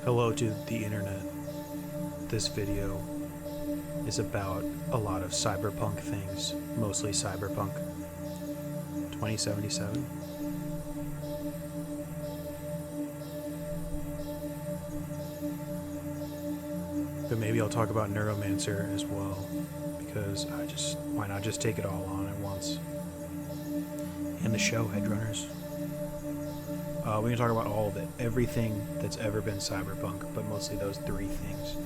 Hello to the internet. This video is about a lot of cyberpunk things, mostly Cyberpunk 2077. But maybe I'll talk about Neuromancer as well, because why not just take it all on at once? And the show, Headrunners. We can talk about all of it, everything that's ever been cyberpunk, but mostly those three things.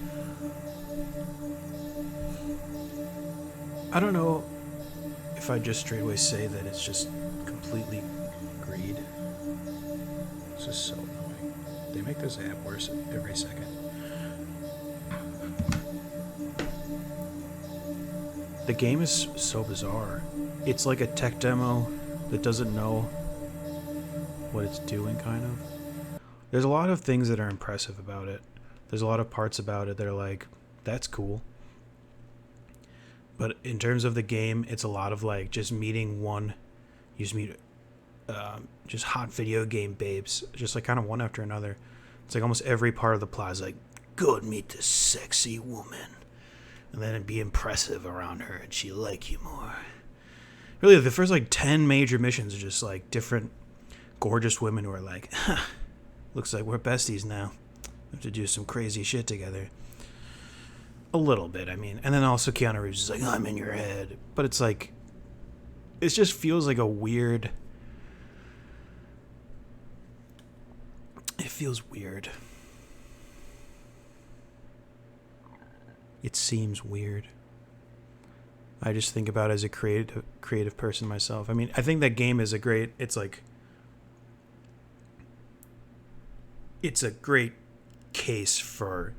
I don't know if I'd just straightaway say that it's just completely greed. This is so annoying. They make this app worse every second. The game is so bizarre. It's like a tech demo that doesn't know what it's doing, kind of. There's a lot of things that are impressive about it. There's a lot of parts about it that are like, that's cool. But in terms of the game, it's a lot of like just meeting one. You just meet just hot video game babes, just like kind of one after another. It's like almost every part of the plot is like, go and meet this sexy woman. And then it'd be impressive around her and she'll like you more. Really, the first like 10 major missions are just like different gorgeous women who are like, huh, looks like we're besties now. We have to do some crazy shit together. A little bit, I mean. And then also Keanu Reeves is like, I'm in your head. But it's like, it just feels like a weird... It feels weird. It seems weird. I just think about it as a creative person myself. I mean, I think that game is a great... It's a great case for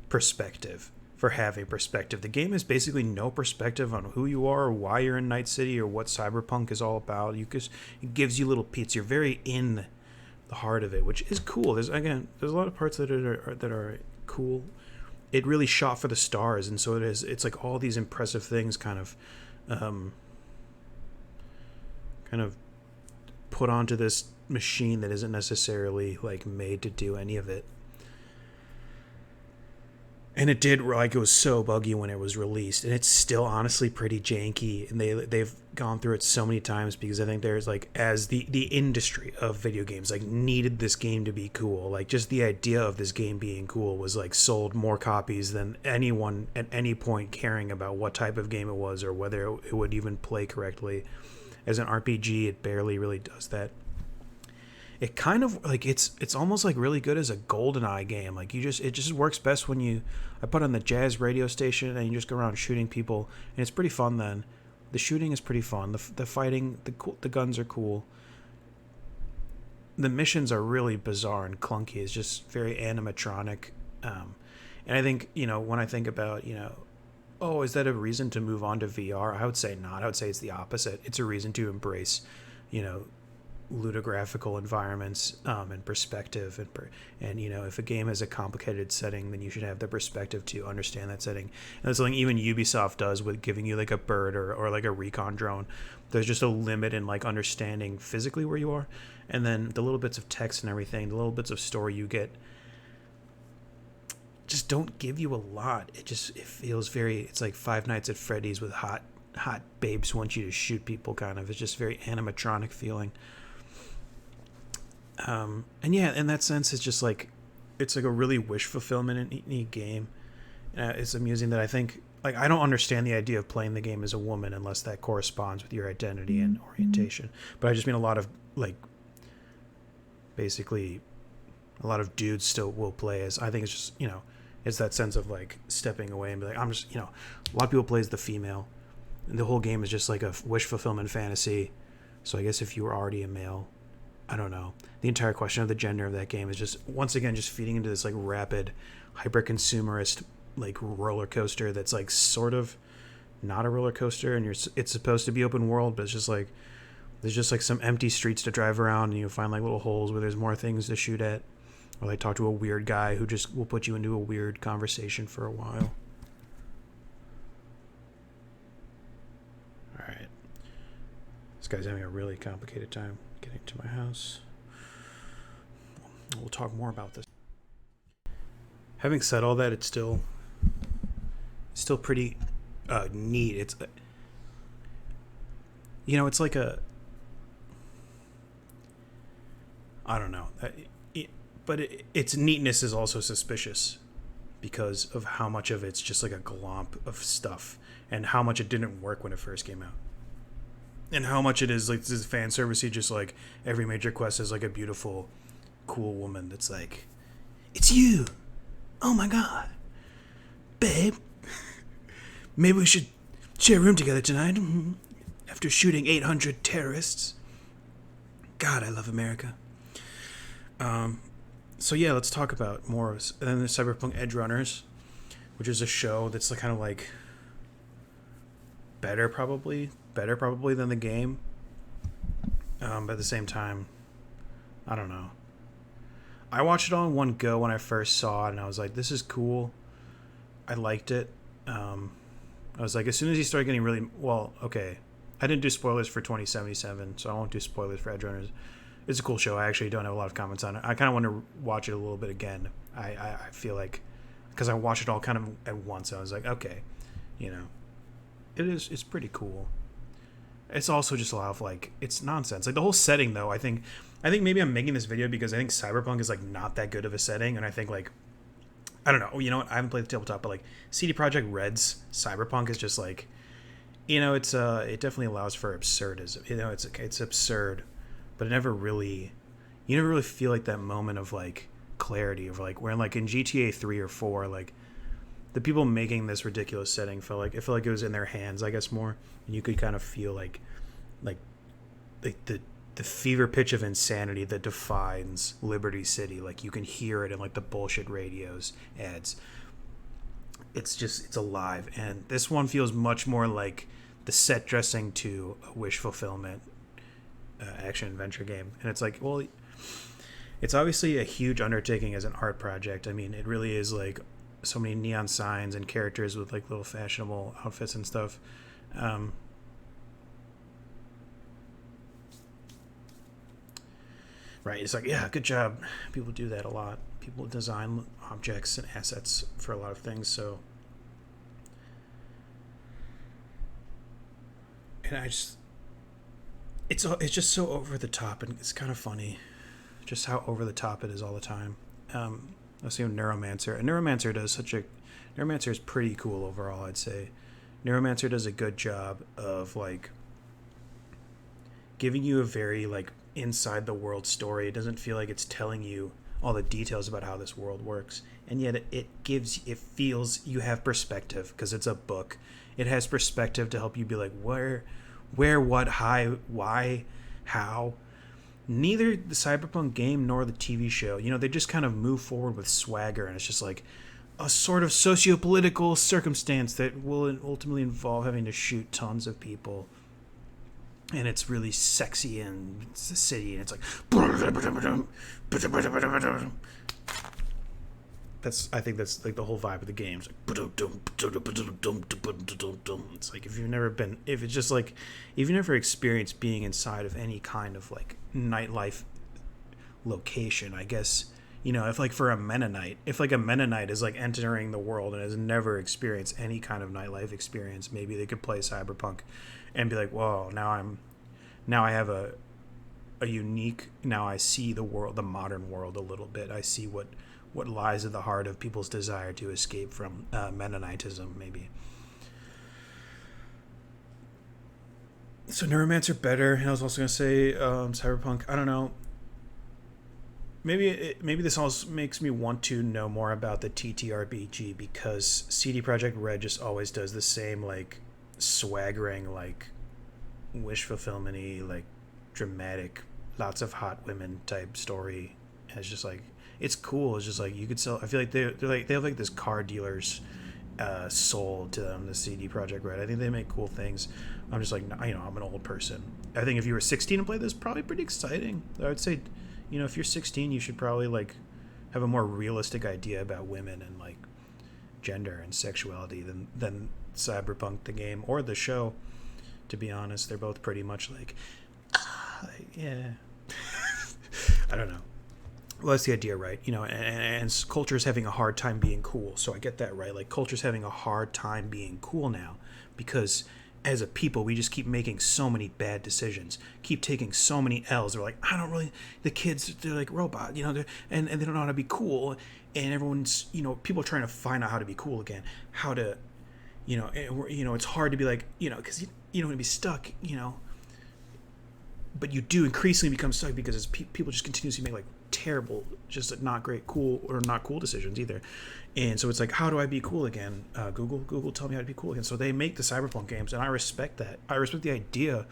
perspective, for having perspective. The game is basically no perspective on who you are or why you're in Night City or what Cyberpunk is all about. It gives you little peeks. You're very in the heart of it, which is cool. There's a lot of parts that are cool. It really shot for the stars, and so it is. It's like all these impressive things kind of put onto this machine that isn't necessarily like made to do any of it. And it did, like, it was so buggy when it was released, and it's still honestly pretty janky, and they've gone through it so many times because I think there's like, as the industry of video games like needed this game to be cool, like just the idea of this game being cool was like sold more copies than anyone at any point caring about what type of game it was or whether it would even play correctly. As an RPG, it barely really does that. It kind of like it's almost like really good as a GoldenEye game. Like it just works best when I put on the jazz radio station and you just go around shooting people, and it's pretty fun. Then the shooting is pretty fun. The fighting, the guns are cool. The missions are really bizarre and clunky. It's just very animatronic. And I think, when I think about, oh, is that a reason to move on to VR? I would say not. I would say it's the opposite. It's a reason to embrace, ludographical environments and perspective, and if a game has a complicated setting, then you should have the perspective to understand that setting. And that's something even Ubisoft does with giving you like a bird or like a recon drone. There's just a limit in like understanding physically where you are, and then the little bits of text and everything, the little bits of story you get just don't give you a lot. It feels it's like Five Nights at Freddy's with hot babes who want you to shoot people, kind of. It's just very animatronic feeling. And yeah, in that sense, it's like a really wish fulfillment in a game. It's amusing that I think, like, I don't understand the idea of playing the game as a woman unless that corresponds with your identity and orientation. But I just mean a lot of, like, basically a lot of dudes still will play as, I think it's just, it's that sense of like stepping away and be like, I'm just, a lot of people play as the female. And the whole game is just like a wish fulfillment fantasy. So I guess if you were already a male, I don't know. The entire question of the gender of that game is just, once again, just feeding into this like rapid, hyper-consumerist like roller coaster that's like sort of not a roller coaster, and it's supposed to be open world, but it's just like there's just like some empty streets to drive around, and you find like little holes where there's more things to shoot at, or like talk to a weird guy who just will put you into a weird conversation for a while. All right, this guy's having a really complicated time getting to my house. We'll talk more about this. Having said all that, it's still pretty neat. It's it's like a, I don't know, but its neatness is also suspicious because of how much of it's just like a glomp of stuff, and how much it didn't work when it first came out, and how much it is like this fan servicey. Just like every major quest is like a beautiful, cool woman that's like, "It's you, oh my god, babe, maybe we should share a room together tonight after shooting 800 terrorists. God, I love America." So yeah, let's talk about more. And then there's Cyberpunk Edge Runners, which is a show that's like kind of like better probably than the game. But at the same time, I don't know. I watched it all in one go when I first saw it, and I was like, "This is cool." I liked it. I was like, as soon as he started getting really well, okay. I didn't do spoilers for 2077, so I won't do spoilers for Edge Runners. It's a cool show. I actually don't have a lot of comments on it. I kind of want to watch it a little bit again. I feel like, because I watched it all kind of at once. I was like, okay, it's pretty cool. It's also just a lot of like, it's nonsense. Like the whole setting though, I think maybe I'm making this video because I think Cyberpunk is like not that good of a setting, and I think like, I don't know. You know what? I haven't played the tabletop, but like CD Projekt Red's Cyberpunk is just like, it definitely allows for absurdism. It's absurd, but you never really feel like that moment of like clarity of like where like in GTA 3 or 4, like the people making this ridiculous setting felt like it was in their hands, I guess, more, and you could kind of feel like the fever pitch of insanity that defines Liberty City. Like you can hear it in like the bullshit radios ads. It's alive, and this one feels much more like the set dressing to a wish fulfillment action adventure game. And it's like, well, it's obviously a huge undertaking as an art project. I mean, it really is like so many neon signs and characters with like little fashionable outfits and stuff. Right, it's like, yeah, good job. People do that a lot. People design objects and assets for a lot of things. So, and it's just so over the top, and it's kind of funny, just how over the top it is all the time. Let's see, Neuromancer. Neuromancer is pretty cool overall, I'd say. Neuromancer does a good job of like giving you a very like inside the world story. It doesn't feel like it's telling you all the details about how this world works, and yet it feels you have perspective because it's a book. It has perspective to help you be like, where, what, why, how. Neither the Cyberpunk game nor the TV show, they just kind of move forward with swagger, and it's just like a sort of socio-political circumstance that will ultimately involve having to shoot tons of people. And it's really sexy, and it's the city, and it's like I think that's like the whole vibe of the game. It's like it's like if you've never experienced being inside of any kind of like nightlife location, I guess, if like for a Mennonite, if like a Mennonite is like entering the world and has never experienced any kind of nightlife experience, maybe they could play Cyberpunk and be like, whoa, now I have a unique, now I see the world, the modern world a little bit. I see what lies at the heart of people's desire to escape from Mennonitism, maybe. So Neuromancer better, and I was also going to say Cyberpunk, I don't know. Maybe this also makes me want to know more about the TTRPG, because CD Projekt Red just always does the same like swaggering like wish fulfillment-y, like dramatic, lots of hot women type story. And it's just like, it's cool. It's just like you could sell. I feel like they have like this car dealer's soul to them, the CD Projekt Red. I think they make cool things. I'm just like, I'm an old person. I think if you were 16 and played this, probably pretty exciting. I would say, if you're 16, you should probably like have a more realistic idea about women and like gender and sexuality than Cyberpunk the game or the show. To be honest, they're both pretty much like, yeah. I don't know. Well, that's the idea, right? And culture's having a hard time being cool. So I get that, right? Like culture's having a hard time being cool now because as a people, we just keep making so many bad decisions, keep taking so many L's. They're like, I don't really. The kids, they're like robot, and they don't know how to be cool. And everyone's, people are trying to find out how to be cool again, how to, it's hard to be like, because you don't want to be stuck, but you do increasingly become stuck because people just continuously make like terrible, just not great, cool or not cool decisions either. And so it's like, how do I be cool again? Google, tell me how to be cool again. So they make the Cyberpunk games, and I respect that. I respect the idea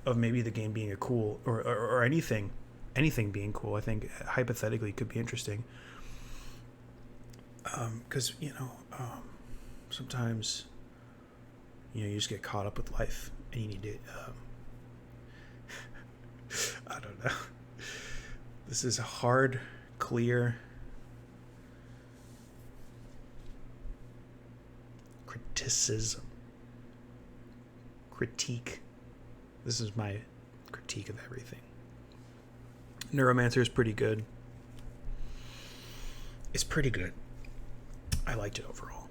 of maybe the game being a cool or anything being cool. I think hypothetically could be interesting. Because sometimes you just get caught up with life, and you need to. I don't know. This is hard, clear critique. This is my critique of everything. Neuromancer is pretty good. It's pretty good. I liked it overall.